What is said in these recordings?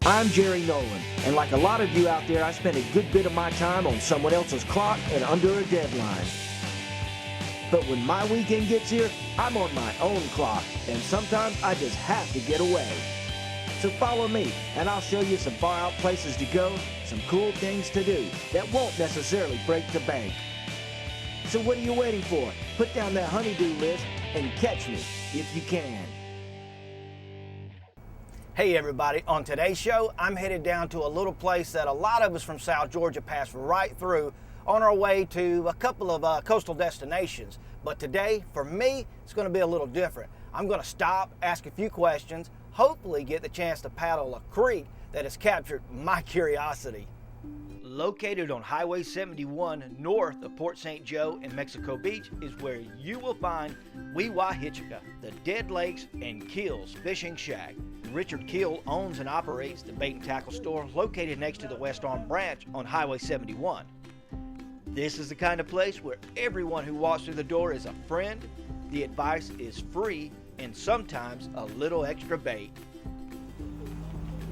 I'm Jerry Nolan, and like a lot of you out there, I spend a good bit of my time on someone else's clock and under a deadline. But when my weekend gets here, I'm on my own clock, and sometimes I just have to get away. So follow me, and I'll show you some far-out places to go, some cool things to do that won't necessarily break the bank. So what are you waiting for? Put down that honey-do list and catch me if you can. Hey everybody, on today's show, I'm headed down to a little place that a lot of us from South Georgia pass right through on our way to a couple of coastal destinations. But today, for me, it's going to be a little different. I'm going to stop, ask a few questions, hopefully get the chance to paddle a creek that has captured my curiosity. Located on Highway 71 north of Port St. Joe and Mexico Beach is where you will find Wewahitchka, the Dead Lakes and Kills Fishing Shack. Richard Kill owns and operates the bait and tackle store located next to the West Arm branch on Highway 71. This is the kind of place where everyone who walks through the door is a friend, the advice is free, and sometimes a little extra bait.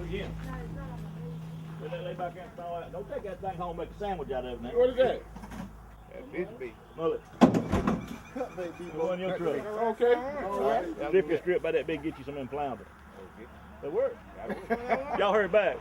Again. Lay back there and throw out. Don't take that thing home and make a sandwich out of it now. What is that? That fish bait. Mullet. Cut bait, people. Go in your truck. Okay. All right. Strip your strip by that big, get you some of them flounder. That works. Y'all heard back.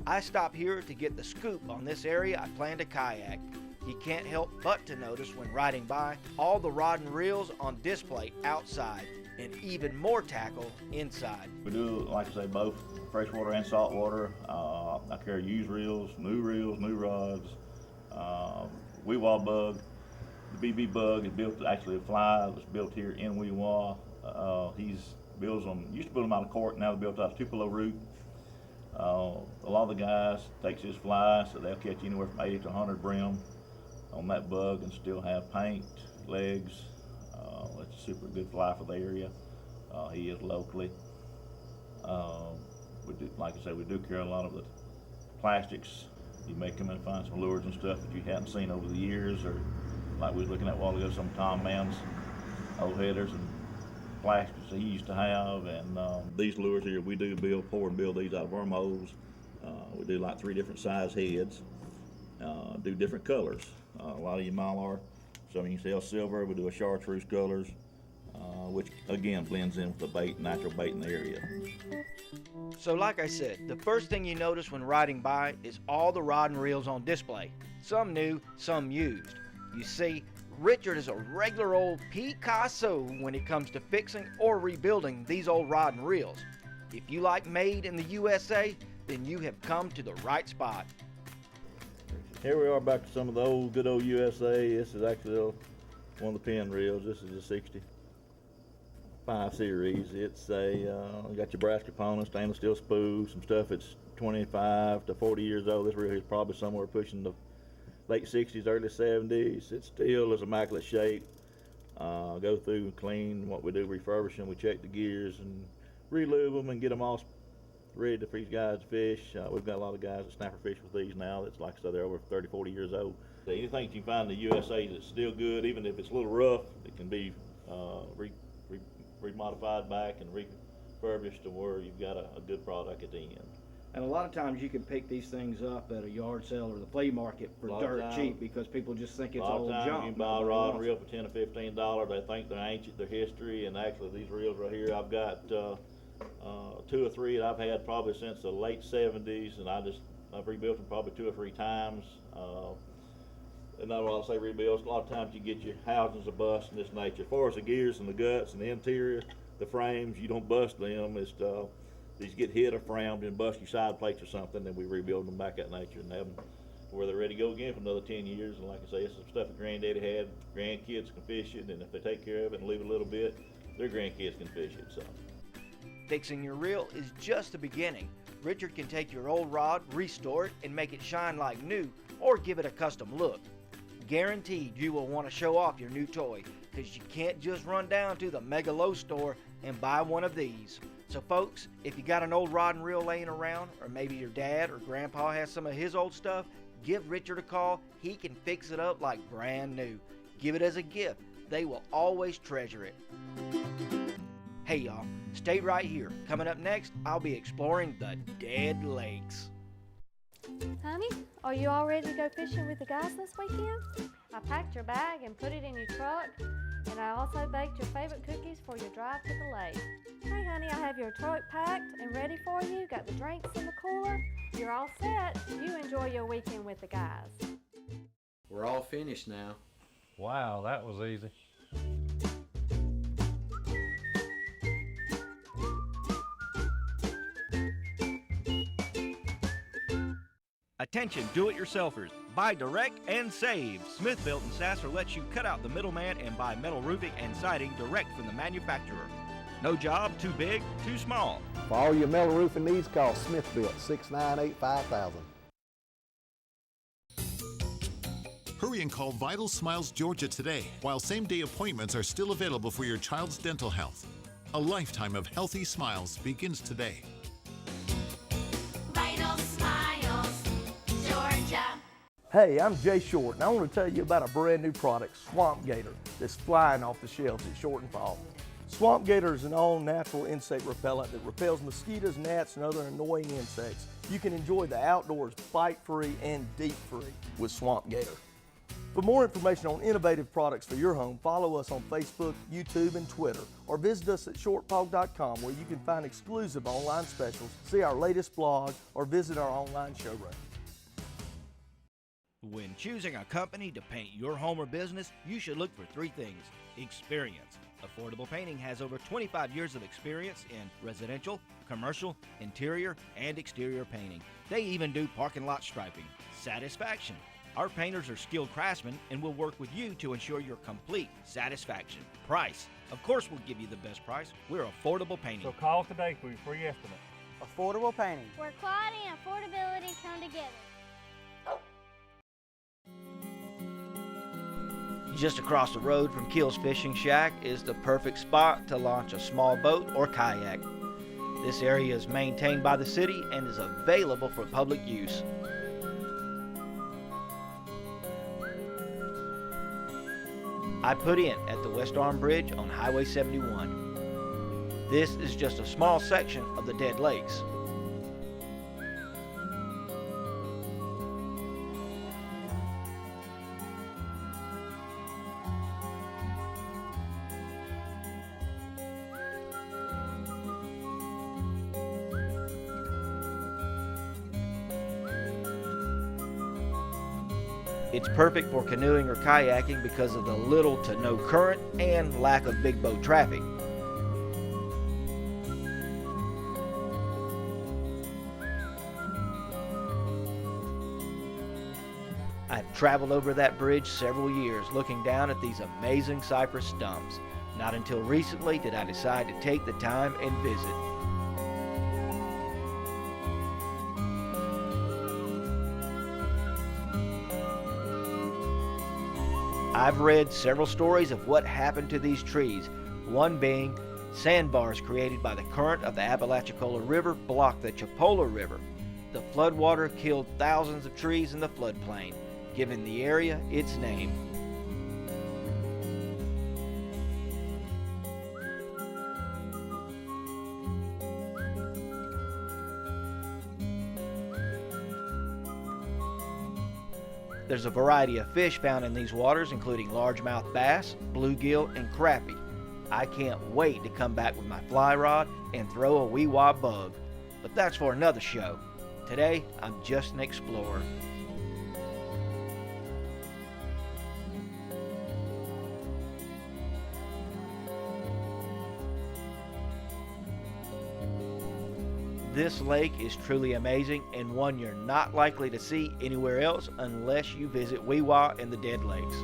I stop here to get the scoop on this area I plan to kayak. You can't help but to notice when riding by all the rod and reels on display outside and even more tackle inside. We do, like I say, both freshwater and saltwater. I carry used reels, new rods. Wewah bug, the BB bug is built, actually a fly that was built here in Wewah. He's builds them, used to build them out of cork, now they're built out of Tupelo root. A lot of the guys takes his fly, so they'll catch anywhere from 80 to 100 brim on that bug and still have paint, legs. It's a super good fly for the area. He is locally. We do, like I said, we do carry a lot of the plastics. You may come in and find some lures and stuff that you hadn't seen over the years, or like we was looking at a while ago, some Tom Mann's old headers and plastics he used to have. And these lures here, we do pour and build these out of wormholes. We do like 3 different size heads, do different colors. A lot of you mylar, some you can sell silver. We do a chartreuse colors, which again blends in with the bait, natural bait in the area. So like I said, the first thing you notice when riding by is all the rod and reels on display. Some new, some used. You see, Richard is a regular old Picasso when it comes to fixing or rebuilding these old rod and reels. If you like made in the USA, then you have come to the right spot. Here we are back to some of the old, good old USA. This is actually one of the pin reels. This is a 65 series. It's you got your brass components, stainless steel spool, some stuff that's 25 to 40 years old. This reel is probably somewhere pushing the late 60s, early 70s. It still is immaculate shape. Go through and clean. What we do, refurbish them. We check the gears and relube them and get them all ready for these guys to fish. We've got a lot of guys that snapper fish with these now. That's like I said, they're over 30, 40 years old. Anything you find in the USA that's still good, even if it's a little rough, it can be remodified back and refurbished to where you've got a good product at the end. And a lot of times you can pick these things up at a yard sale or the flea market for dirt cheap because people just think it's old junk. A lot of times you can buy a rod and reel for $10 or $15. They think they're ancient, their history, and actually these reels right here, I've got 2 or 3 that I've had probably since the late 70s, and I've rebuilt them probably 2 or 3 times. And not what I say rebuilds, a lot of times you get your housings of bust in this nature. As far as the gears and the guts and the interior, the frames, you don't bust them. It's these get hit or framed and bust your side plates or something, then we rebuild them back that nature and have them where they're ready to go again for another 10 years. And like I say, it's some stuff that Granddaddy had. Grandkids can fish it, and if they take care of it and leave it a little bit, their grandkids can fish it. So Fixing your reel is just the beginning. Richard can take your old rod, restore it, and make it shine like new, or give it a custom look. Guaranteed you will want to show off your new toy, because you can't just run down to the Mega Low store and buy one of these. So folks, if you got an old rod and reel laying around, or maybe your dad or grandpa has some of his old stuff, give Richard a call. He can fix it up like brand new. Give it as a gift. They will always treasure it. Hey y'all, stay right here. Coming up next, I'll be exploring the Dead Lakes. Honey, are you all ready to go fishing with the guys this weekend? I packed your bag and put it in your truck, and I also baked your favorite cookies for your drive to the lake. Hey honey, I have your truck packed and ready for you. Got the drinks in the cooler. You're all set. You enjoy your weekend with the guys. We're all finished now. Wow, that was easy. Attention do-it-yourselfers. Buy direct and save. Smith-Built and Sasser lets you cut out the middleman and buy metal roofing and siding direct from the manufacturer. No job too big, too small. For all your metal roofing needs, call Smith Built 698-5000. Hurry and call Vital Smiles Georgia today while same-day appointments are still available for your child's dental health. A lifetime of healthy smiles begins today. Vital Smiles, Georgia. Hey, I'm Jay Short, and I want to tell you about a brand new product, Swamp Gator, that's flying off the shelves at Short and Fall. Swamp Gator is an all-natural insect repellent that repels mosquitoes, gnats, and other annoying insects. You can enjoy the outdoors bite-free and deep-free with Swamp Gator. For more information on innovative products for your home, follow us on Facebook, YouTube, and Twitter, or visit us at shortpog.com where you can find exclusive online specials, see our latest blog, or visit our online showroom. When choosing a company to paint your home or business, you should look for three things. Experience. Affordable Painting has over 25 years of experience in residential, commercial, interior, and exterior painting. They even do parking lot striping. Satisfaction. Our painters are skilled craftsmen and will work with you to ensure your complete satisfaction. Price. Of course we'll give you the best price. We're Affordable Painting. So call today for your free estimate. Affordable Painting, Where quality and affordability come together. Just across the road from Kill's Fishing Shack is the perfect spot to launch a small boat or kayak. This area is maintained by the city and is available for public use. I put in at the West Arm Bridge on Highway 71. This is just a small section of the Dead Lakes. It's perfect for canoeing or kayaking because of the little to no current and lack of big boat traffic. I've traveled over that bridge several years looking down at these amazing cypress stumps. Not until recently did I decide to take the time and visit. I've read several stories of what happened to these trees, one being sandbars created by the current of the Apalachicola River blocked the Chipola River. The floodwater killed thousands of trees in the floodplain, giving the area its name. There's a variety of fish found in these waters, including largemouth bass, bluegill, and crappie. I can't wait to come back with my fly rod and throw a wee-wah bug. But that's for another show. Today, I'm just an explorer. This lake is truly amazing and one you're not likely to see anywhere else unless you visit Wewah and the Dead Lakes.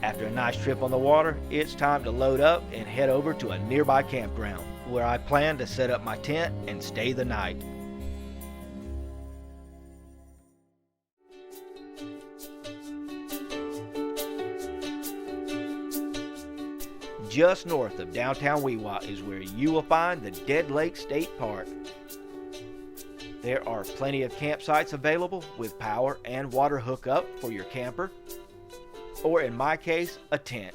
After a nice trip on the water, it's time to load up and head over to a nearby campground where I plan to set up my tent and stay the night. Just north of downtown Wewahitchka is where you will find the Dead Lake State Park. There are plenty of campsites available with power and water hookup for your camper, or in my case, a tent.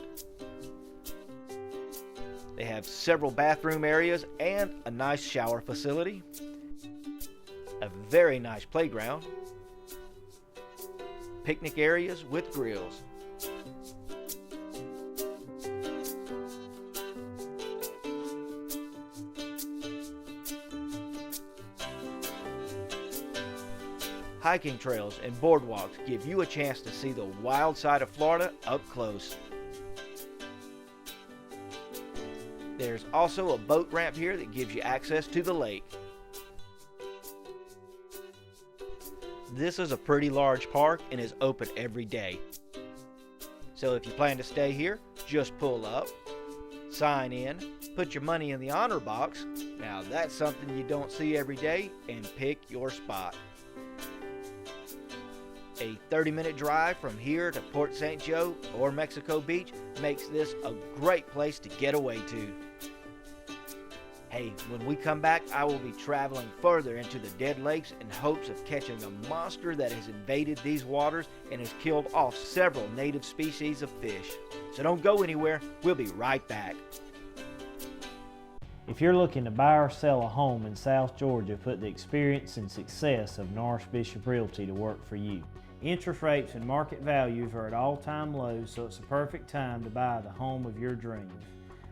They have several bathroom areas and a nice shower facility, a very nice playground, picnic areas with grills. Hiking trails and boardwalks give you a chance to see the wild side of Florida up close. There's also a boat ramp here that gives you access to the lake. This is a pretty large park and is open every day. So if you plan to stay here, just pull up, sign in, put your money in the honor box. Now that's something you don't see every day, and pick your spot. A 30-minute drive from here to Port St. Joe or Mexico Beach makes this a great place to get away to. Hey, when we come back, I will be traveling further into the Dead Lakes in hopes of catching a monster that has invaded these waters and has killed off several native species of fish. So don't go anywhere, we'll be right back. If you're looking to buy or sell a home in South Georgia, put the experience and success of Norris Bishop Realty to work for you. Interest rates and market values are at all-time lows, so it's a perfect time to buy the home of your dreams.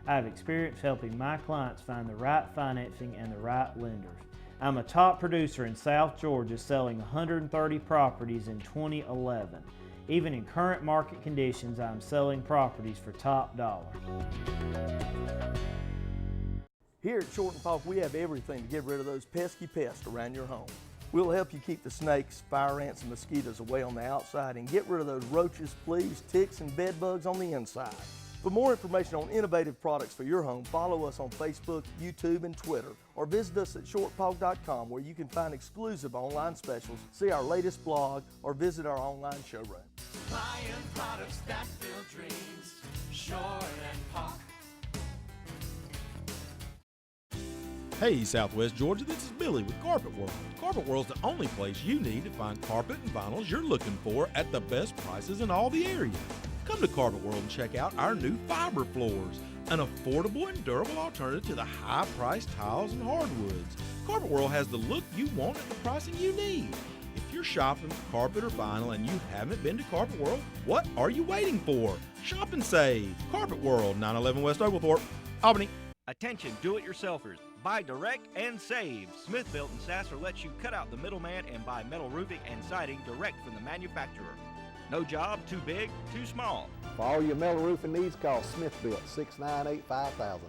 I have experience helping my clients find the right financing and the right lenders. I'm a top producer in South Georgia, selling 130 properties in 2011. Even in current market conditions, I'm selling properties for top dollar. Here at Short and Falk, we have everything to get rid of those pesky pests around your home. We'll help you keep the snakes, fire ants, and mosquitoes away on the outside and get rid of those roaches, fleas, ticks, and bed bugs on the inside. For more information on innovative products for your home, follow us on Facebook, YouTube, and Twitter, or visit us at shortfalk.com where you can find exclusive online specials, see our latest blog, or visit our online showroom. Buying products that build dreams, Short and Falk. Hey Southwest Georgia, this is Billy with Carpet World. Carpet World's the only place you need to find carpet and vinyls you're looking for at the best prices in all the area. Come to Carpet World and check out our new fiber floors, an affordable and durable alternative to the high-priced tiles and hardwoods. Carpet World has the look you want at the pricing you need. If you're shopping for carpet or vinyl and you haven't been to Carpet World, what are you waiting for? Shop and save. Carpet World, 911 West Oglethorpe, Albany. Attention do-it-yourselfers. Buy direct and save. Smith-Built in Sasser lets you cut out the middleman and buy metal roofing and siding direct from the manufacturer. No job too big, too small. For all your metal roofing needs, call Smith-Built, 698-5000.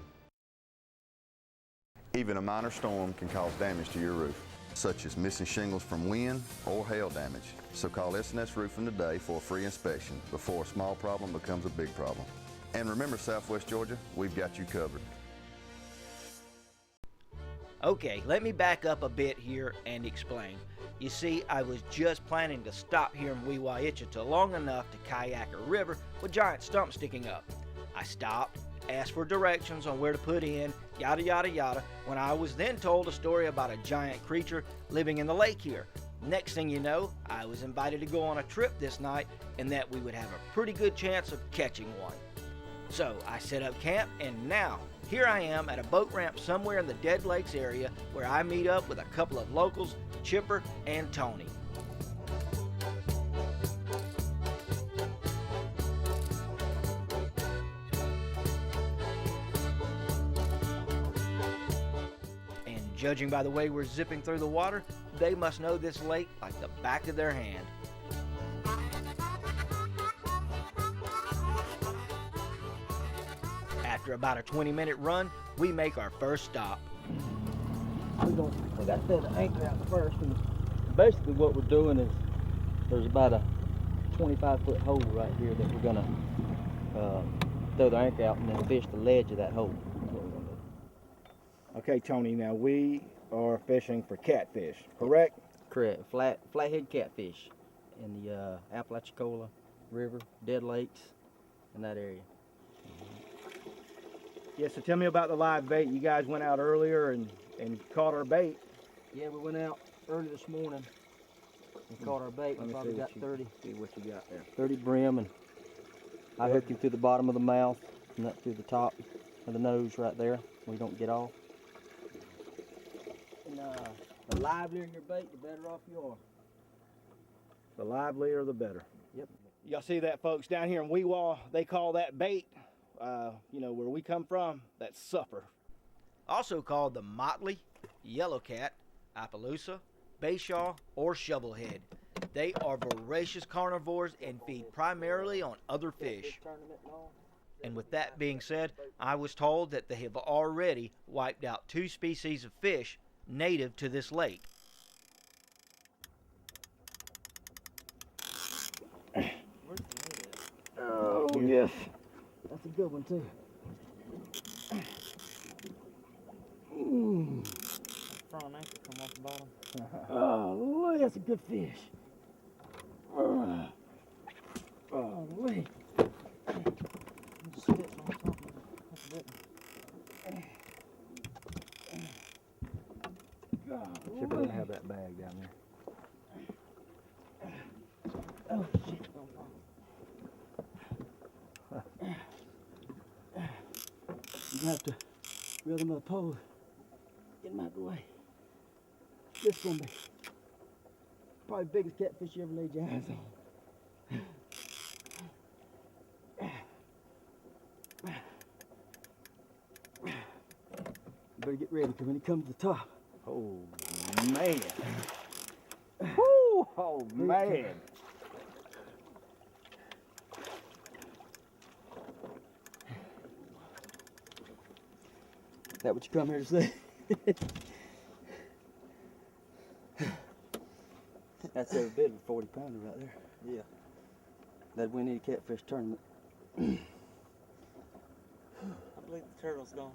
Even a minor storm can cause damage to your roof, such as missing shingles from wind or hail damage. So call S&S Roofing today for a free inspection before a small problem becomes a big problem. And remember, Southwest Georgia, we've got you covered. Okay, let me back up a bit here and explain. You see, I was just planning to stop here in Wewahitchka long enough to kayak a river with giant stumps sticking up. I stopped, asked for directions on where to put in, yada yada yada, when I was then told a story about a giant creature living in the lake here. Next thing you know, I was invited to go on a trip this night and that we would have a pretty good chance of catching one. So I set up camp, and now here I am at a boat ramp somewhere in the Dead Lakes area where I meet up with a couple of locals, Chipper and Tony. And judging by the way we're zipping through the water, they must know this lake like the back of their hand. After about a 20-minute run, we make our first stop. We got to set the anchor out first, and basically what we're doing is there's about a 25-foot hole right here that we're gonna throw the anchor out and then fish the ledge of that hole. Okay, Tony, now we are fishing for catfish, correct? Correct. Flathead catfish in the Apalachicola River, Dead Lakes, in that area. Yeah, so tell me about the live bait. You guys went out earlier and caught our bait. Yeah, we went out early this morning and caught our bait. We probably got 30. See what you got there. 30 brim, and I hooked him through the bottom of the mouth and up through the top of the nose right there where you don't get off. And the livelier your bait, the better off you are. The livelier, the better. Yep. Y'all see that, folks? Down here in Wewah, they call that bait, you know, where we come from, that's supper. Also called the motley, yellowcat, Appaloosa, bayshaw, or shovelhead. They are voracious carnivores and feed primarily on other fish. And with that being said, I was told that they have already wiped out 2 species of fish native to this lake. Oh, yes. That's a good one, too. Prawn anchor come off the bottom. Oh, that's a good fish. Oh, wait. Just spit on top of it. That's a good one. Should be able to have that bag down there. Oh, shit. You have to reel them on the pole. Get them out of the way. This is going to be probably the biggest catfish you ever laid your eyes on. You better get ready, because when he comes to the top. Oh, man. Woo, oh, man. That what you come here to say? That's every bit of a 40 pounder right there. Yeah. That'd win any catfish tournament. I believe the turtle's gone.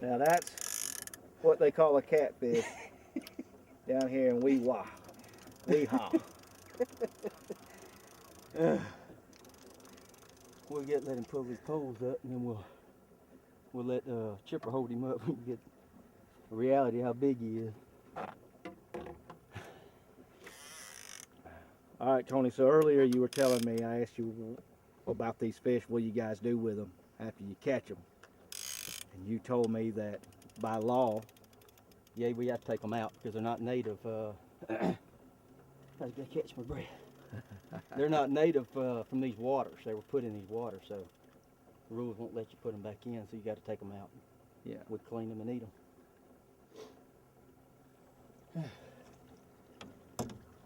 Now that's what they call a catfish down here in Wewah. Weehaw. We'll let him pull his poles up, and then we'll let Chipper hold him up and get a reality how big he is. All right, Tony, so earlier you were telling me, I asked you about these fish, what you guys do with them after you catch them. And you told me that by law, yeah, we have to take them out because they're not native. I gotta catch my breath. They're not native from these waters. They were put in these waters, so the rules won't let you put them back in, so you got to take them out. Yeah. We'd clean them and eat them.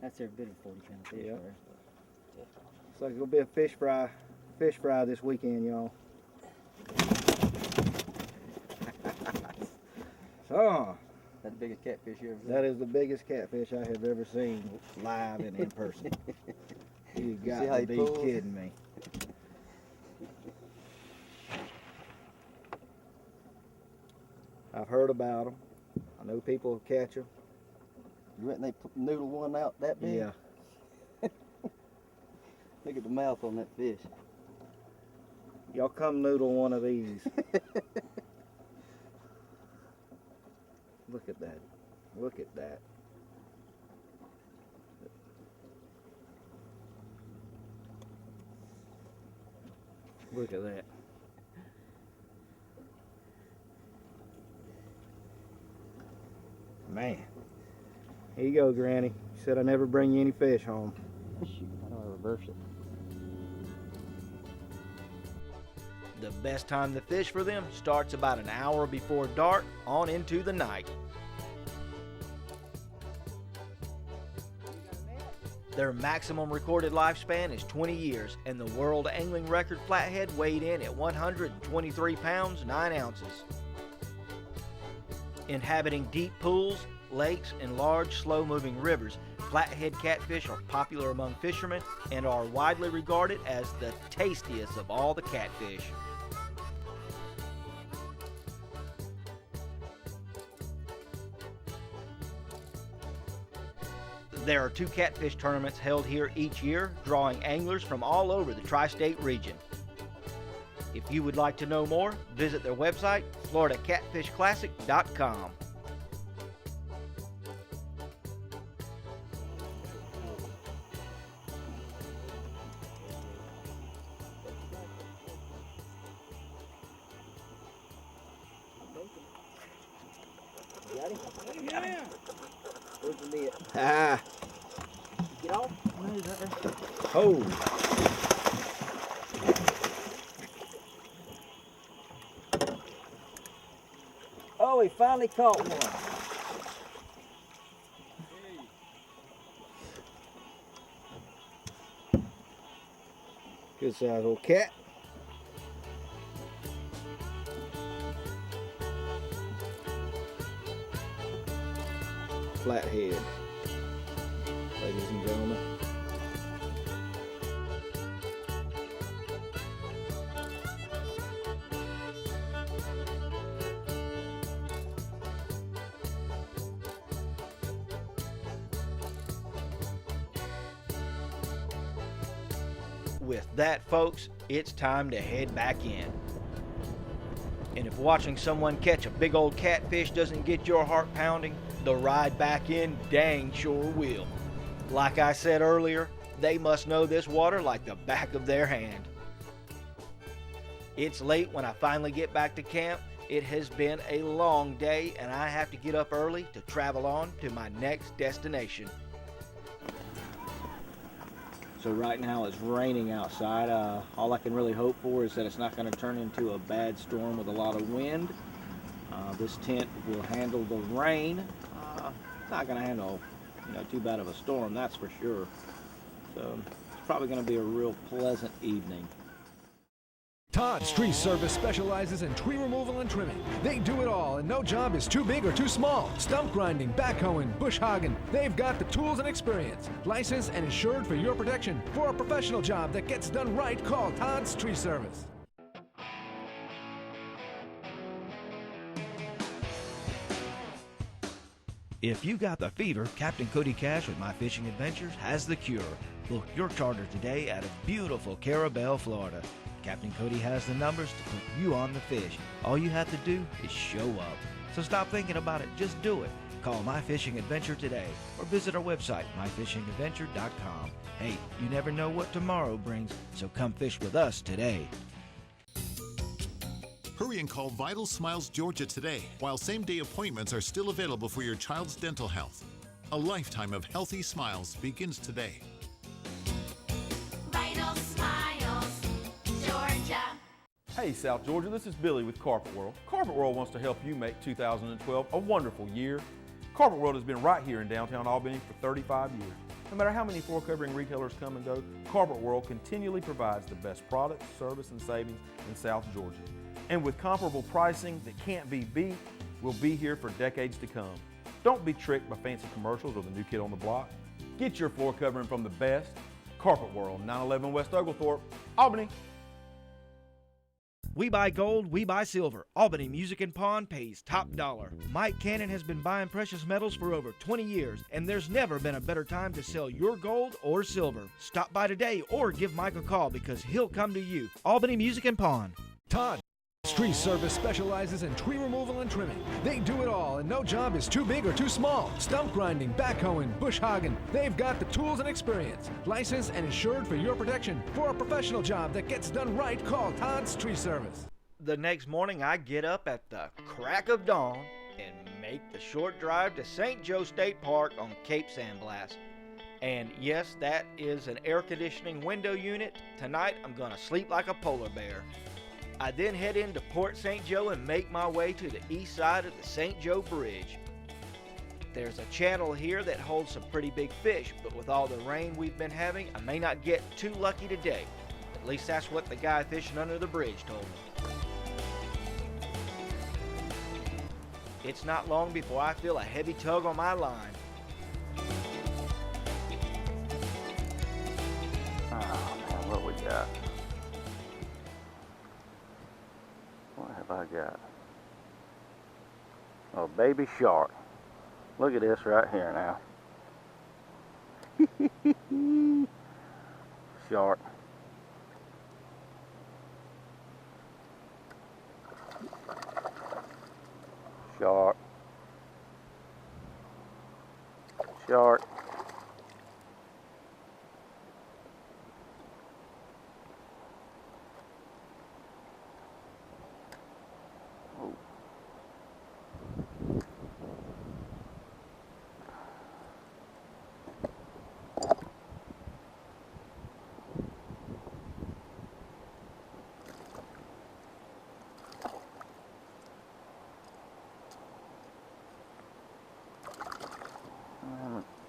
That's every bit of 40 pound fish. Yep. There. Looks like it'll be a fish fry this weekend, y'all. So, that's the biggest catfish you ever seen. That is the biggest catfish I have ever seen live and in person. You got to be kidding me. I've heard about them. I know people catch them. You reckon they noodle one out that big? Yeah. Look at the mouth on that fish. Y'all come noodle one of these. Look at that. Look at that. Look at that. Man. Here you go, Granny. You said I never bring you any fish home. Shoot, I know I reverse it. The best time to fish for them starts about an hour before dark on into the night. Their maximum recorded lifespan is 20 years, and the world angling record flathead weighed in at 123 pounds, 9 ounces. Inhabiting deep pools, lakes, and large, slow-moving rivers, flathead catfish are popular among fishermen and are widely regarded as the tastiest of all the catfish. There are 2 catfish tournaments held here each year, drawing anglers from all over the tri-state region. If you would like to know more, visit their website, floridacatfishclassic.com. Got him? Yeah. Where's the net? Ah. Get off? Oh. Oh, he finally caught one. Good size little cat. Flathead, ladies and gentlemen. With that, folks, it's time to head back in. And if watching someone catch a big old catfish doesn't get your heart pounding, the ride back in dang sure will. Like I said earlier, they must know this water like the back of their hand. It's late when I finally get back to camp. It has been a long day and I have to get up early to travel on to my next destination. So right now it's raining outside. All I can really hope for is that it's not going to turn into a bad storm with a lot of wind. This tent will handle the rain. It's not going to handle, too bad of a storm, that's for sure. So it's probably going to be a real pleasant evening. Todd's Tree Service specializes in tree removal and trimming. They do it all, and no job is too big or too small. Stump grinding, backhoeing, bush hogging. They've got the tools and experience. Licensed and insured for your protection. For a professional job that gets done right, call Todd's Tree Service. If you got the fever, Captain Cody Cash with My Fishing Adventures has the cure. Book your charter today out of beautiful Carabel, Florida. Captain Cody has the numbers to put you on the fish. All you have to do is show up. So stop thinking about it, just do it. Call My Fishing Adventure today or visit our website, myfishingadventure.com. Hey, you never know what tomorrow brings, so come fish with us today. Hurry and call Vital Smiles Georgia today while same-day appointments are still available for your child's dental health. A lifetime of healthy smiles begins today. Vital Smiles, Georgia. Hey South Georgia, this is Billy with Carpet World. Carpet World wants to help you make 2012 a wonderful year. Carpet World has been right here in downtown Albany for 35 years. No matter how many floor covering retailers come and go, Carpet World continually provides the best products, service, and savings in South Georgia. And with comparable pricing that can't be beat, we'll be here for decades to come. Don't be tricked by fancy commercials or the new kid on the block. Get your floor covering from the best. Carpet World, 911 West Oglethorpe, Albany. We buy gold, we buy silver. Albany Music and Pawn pays top dollar. Mike Cannon has been buying precious metals for over 20 years, and there's never been a better time to sell your gold or silver. Stop by today or give Mike a call because he'll come to you. Albany Music and Pawn. Todd. Tree Service specializes in tree removal and trimming. They do it all, and no job is too big or too small. Stump grinding, backhoeing, bush hogging. They've got the tools and experience. Licensed and insured for your protection. For a professional job that gets done right, call Todd's Tree Service. The next morning, I get up at the crack of dawn and make the short drive to St. Joe State Park on Cape San Blas. And yes, that is an air conditioning window unit. Tonight, I'm gonna sleep like a polar bear. I then head into Port St. Joe and make my way to the east side of the St. Joe Bridge. There's a channel here that holds some pretty big fish, but with all the rain we've been having, I may not get too lucky today. At least that's what the guy fishing under the bridge told me. It's not long before I feel a heavy tug on my line. Oh man, what we got? What have I got? Oh, baby shark. Look at this right here now. Shark. Shark. Shark. Ooh.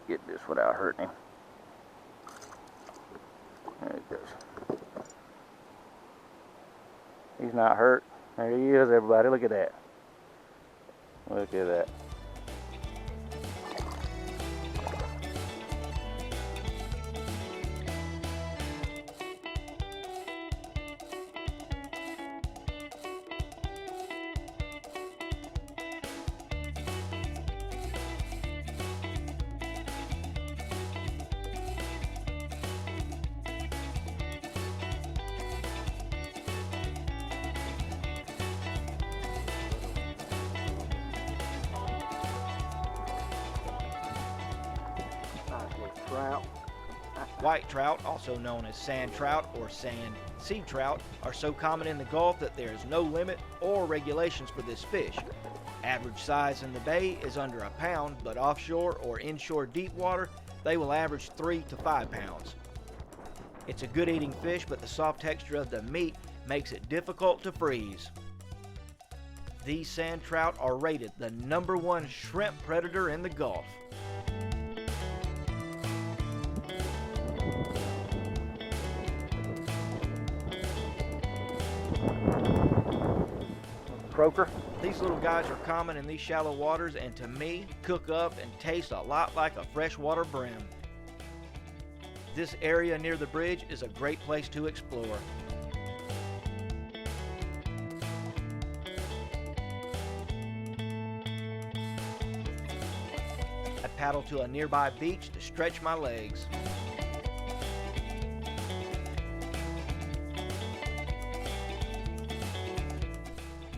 Get this without hurting him. There he goes. He's not hurt. There he is, everybody. Look at that. Look at that. Trout. White trout, also known as sand trout or sand sea trout, are so common in the Gulf that there is no limit or regulations for this fish. Average size in the bay is under a pound, but offshore or inshore deep water, they will average 3 to 5 pounds. It's a good eating fish, but the soft texture of the meat makes it difficult to freeze. These sand trout are rated the #1 shrimp predator in the Gulf. Croaker. These little guys are common in these shallow waters and to me cook up and taste a lot like a freshwater brim. This area near the bridge is a great place to explore. I paddle to a nearby beach to stretch my legs.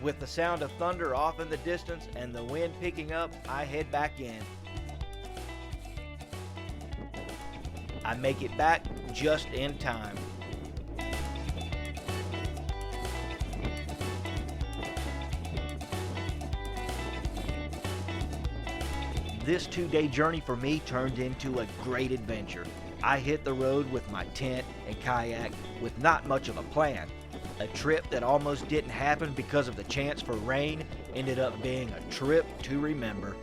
With the sound of thunder off in the distance and the wind picking up, I head back in. I make it back just in time. This 2-day journey for me turned into a great adventure. I hit the road with my tent and kayak with not much of a plan. A trip that almost didn't happen because of the chance for rain ended up being a trip to remember.